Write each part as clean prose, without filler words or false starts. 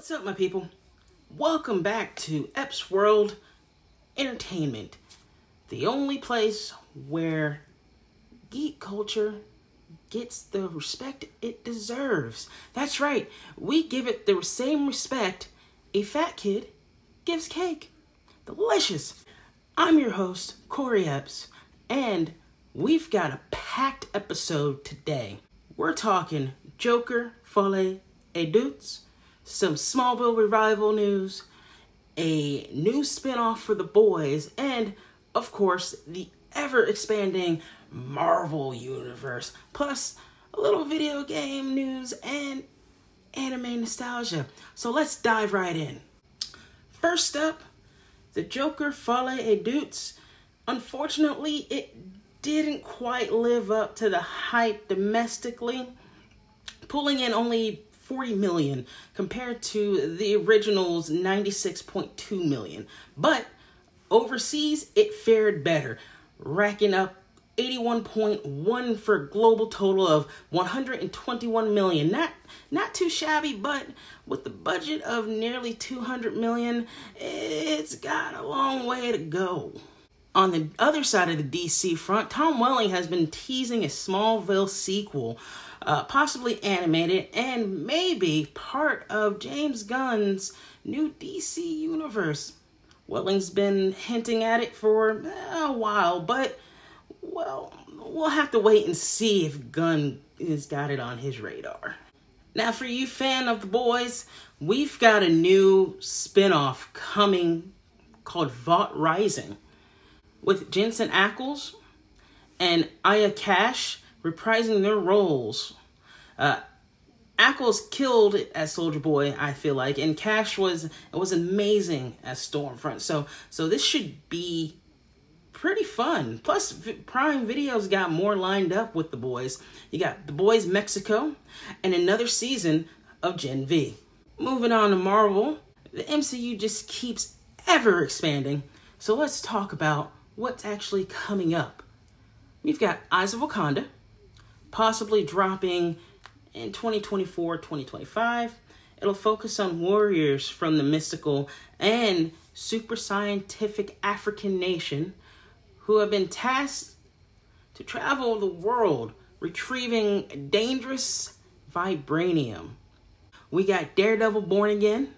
What's up, my people? Welcome back to Epps World Entertainment, the only place where geek culture gets the respect it deserves. That's right, we give it the same respect a fat kid gives cake. Delicious. I'm your host, Corey Epps, and we've got a packed episode today. We're talking Joker, Folie et Douce, some Smallville revival news, a new spinoff for the boys, and, of course, the ever-expanding Marvel universe, plus a little video game news and anime nostalgia. So let's dive right in. First up, the Joker Folie et Douce. Unfortunately, it didn't quite live up to the hype domestically, pulling in only 40 million compared to the original's 96.2 million. But overseas, it fared better, racking up 81.1 for a global total of 121 million. Not too shabby, but with the budget of nearly 200 million, it's got a long way to go. On the other side of the DC front, Tom Welling has been teasing a Smallville sequel, possibly animated, and maybe part of James Gunn's new DC universe. Welling's been hinting at it for a while, but, well, we'll have to wait and see if Gunn has got it on his radar. Now, for you fan of the boys, we've got a new spinoff coming called Vought Rising, with Jensen Ackles and Aya Cash reprising their roles. Ackles killed it as Soldier Boy, I feel like, and Cash was amazing as Stormfront. So this should be pretty fun. Plus, Prime Video's got more lined up with the boys. You got The Boys Mexico and another season of Gen V. Moving on to Marvel, the MCU just keeps ever expanding. So let's talk about what's actually coming up. We've got Eyes of Wakanda, possibly dropping in 2024, 2025. It'll focus on warriors from the mystical and super scientific African nation who have been tasked to travel the world retrieving dangerous vibranium. We got Daredevil Born Again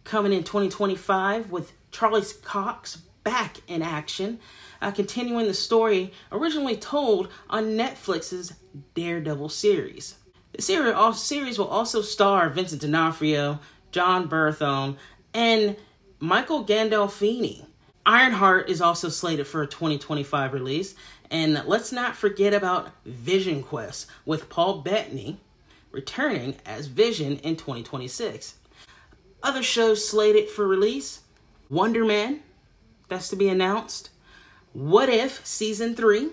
coming in 2025 with Charlie Cox back in action, continuing the story originally told on Netflix's Daredevil series. The series will also star Vincent D'Onofrio, John Berthome, and Michael Gandolfini. Ironheart is also slated for a 2025 release, and let's not forget about Vision Quest with Paul Bettany returning as Vision in 2026. Other shows slated for release: Wonder Man, that's to be announced. What If Season 3,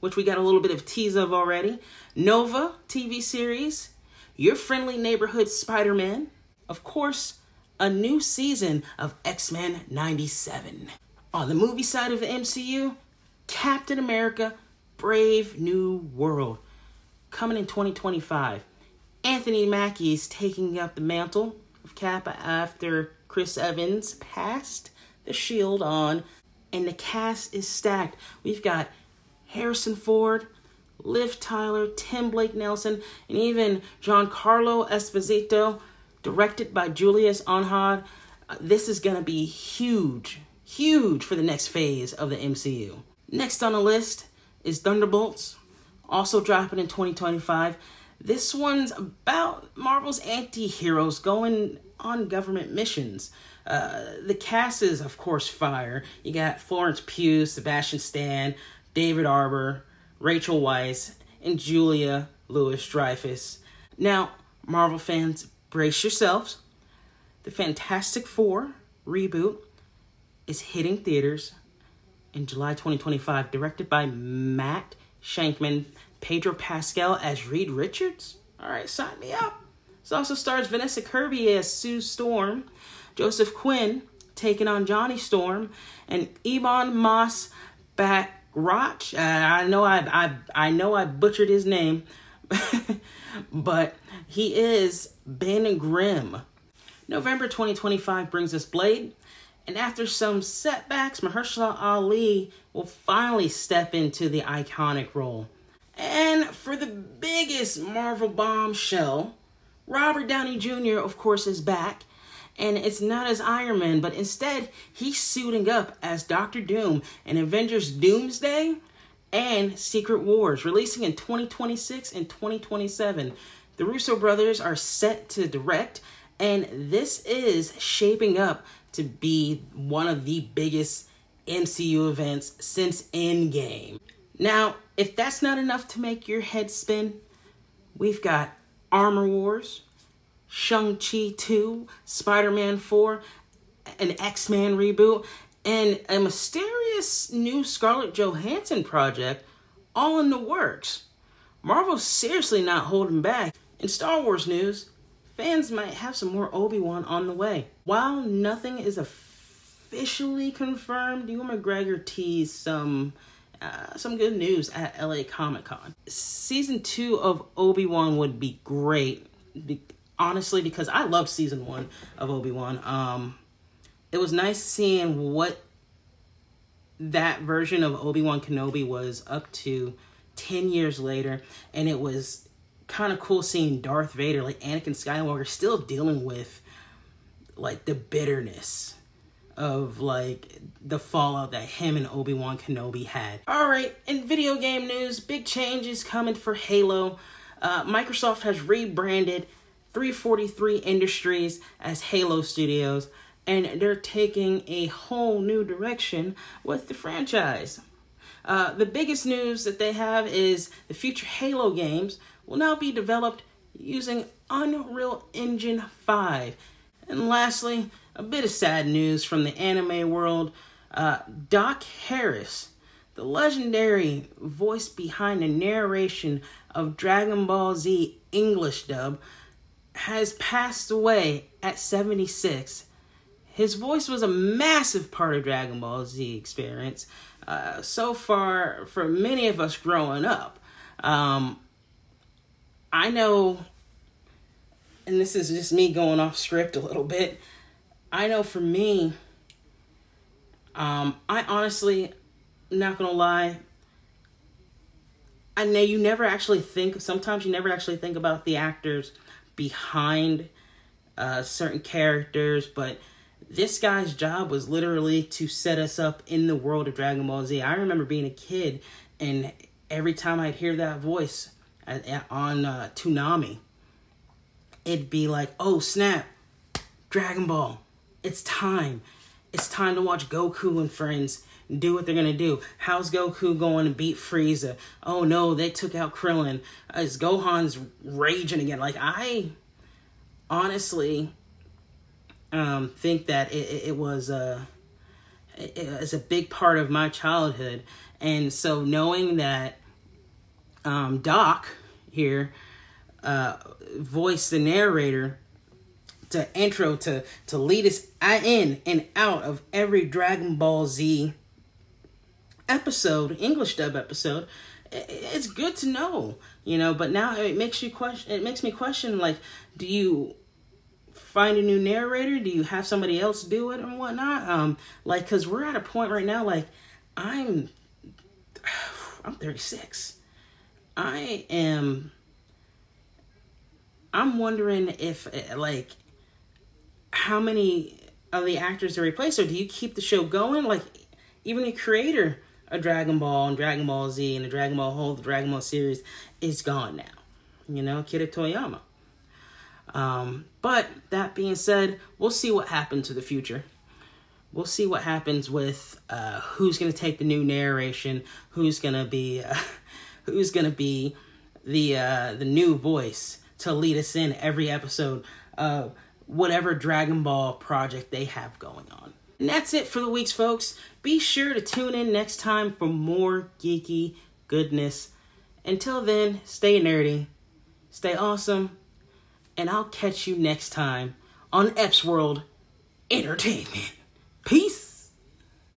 which we got a little bit of tease of already. Nova TV series. Your Friendly Neighborhood Spider-Man. Of course, a new season of X-Men 97. On the movie side of the MCU, Captain America Brave New World, coming in 2025. Anthony Mackie's taking up the mantle of Cap after Chris Evans passed the shield on, and the cast is stacked. We've got Harrison Ford, Liv Tyler, Tim Blake Nelson, and even Giancarlo Esposito, directed by Julius Onhad. This is going to be huge for the next phase of the MCU. Next on the list is Thunderbolts, also dropping in 2025. This one's about Marvel's anti-heroes going on government missions. The cast is, of course, fire. You got Florence Pugh, Sebastian Stan, David Arbor, Rachel Weisz, and Julia Louis-Dreyfus. Now, Marvel fans, brace yourselves. The Fantastic Four reboot is hitting theaters in July 2025, directed by Matt Shankman, Pedro Pascal as Reed Richards. All right, sign me up. This also stars Vanessa Kirby as Sue Storm, Joseph Quinn taking on Johnny Storm, and Ebon Moss-Bachrach. I know I butchered his name, but he is Ben Grimm. November 2025 brings us Blade, and after some setbacks, Mahershala Ali will finally step into the iconic role. And for the biggest Marvel bombshell, Robert Downey Jr., of course, is back, and it's not as Iron Man, but instead, he's suiting up as Doctor Doom in Avengers Doomsday and Secret Wars, releasing in 2026 and 2027. The Russo brothers are set to direct, and this is shaping up to be one of the biggest MCU events since Endgame. Now, if that's not enough to make your head spin, we've got Armor Wars, Shang-Chi 2, Spider-Man 4, an X-Men reboot, and a mysterious new Scarlett Johansson project, all in the works. Marvel's seriously not holding back. In Star Wars news, fans might have some more Obi-Wan on the way. While nothing is officially confirmed, Ewan McGregor teased some good news at LA Comic-Con. Season 2 of Obi-Wan would be great, honestly, because I loved Season 1 of Obi-Wan. It was nice seeing what that version of Obi-Wan Kenobi was up to 10 years later, and it was kind of cool seeing Darth Vader, like Anakin Skywalker, still dealing with like the bitterness of like the fallout that him and Obi-Wan Kenobi had. Alright, in video game news, big changes coming for Halo. Microsoft has rebranded 343 Industries as Halo Studios, and they're taking a whole new direction with the franchise. The biggest news that they have is the future Halo games will now be developed using Unreal Engine 5. And lastly, a bit of sad news from the anime world. Doc Harris, the legendary voice behind the narration of Dragon Ball Z English dub, has passed away at 76. His voice was a massive part of Dragon Ball Z experience so far for many of us growing up. I know, and this is just me going off script a little bit, I know for me, I honestly, not gonna lie, I know you never actually think, sometimes you never actually think about the actors behind certain characters, but this guy's job was literally to set us up in the world of Dragon Ball Z. I remember being a kid, and every time I'd hear that voice on Toonami, it'd be like, oh snap, Dragon Ball, it's time. It's time to watch Goku and friends do what they're gonna do. How's Goku going to beat Frieza? Oh no, they took out Krillin. Is Gohan's raging again? Like, I honestly think that it was a big part of my childhood. And so knowing that Doc here voiced the narrator to intro to lead us in and out of every Dragon Ball Z episode, English dub episode, it's good to know, you know. But now it makes me question, like, do you find a new narrator? Do you have somebody else do it and whatnot? Like, because we're at a point right now, like, I'm 36. I'm wondering if, like, how many of the actors to replace, or do you keep the show going? Like, even the creator of Dragon Ball and Dragon Ball Z and the Dragon Ball series is gone now. You know, Akira Toriyama. But that being said, we'll see what happens in the future. We'll see what happens with who's gonna take the new narration, who's gonna be the new voice to lead us in every episode of whatever Dragon Ball project they have going on. And that's it for the weeks, folks. Be sure to tune in next time for more geeky goodness. Until then, stay nerdy, stay awesome, and I'll catch you next time on Epps World Entertainment.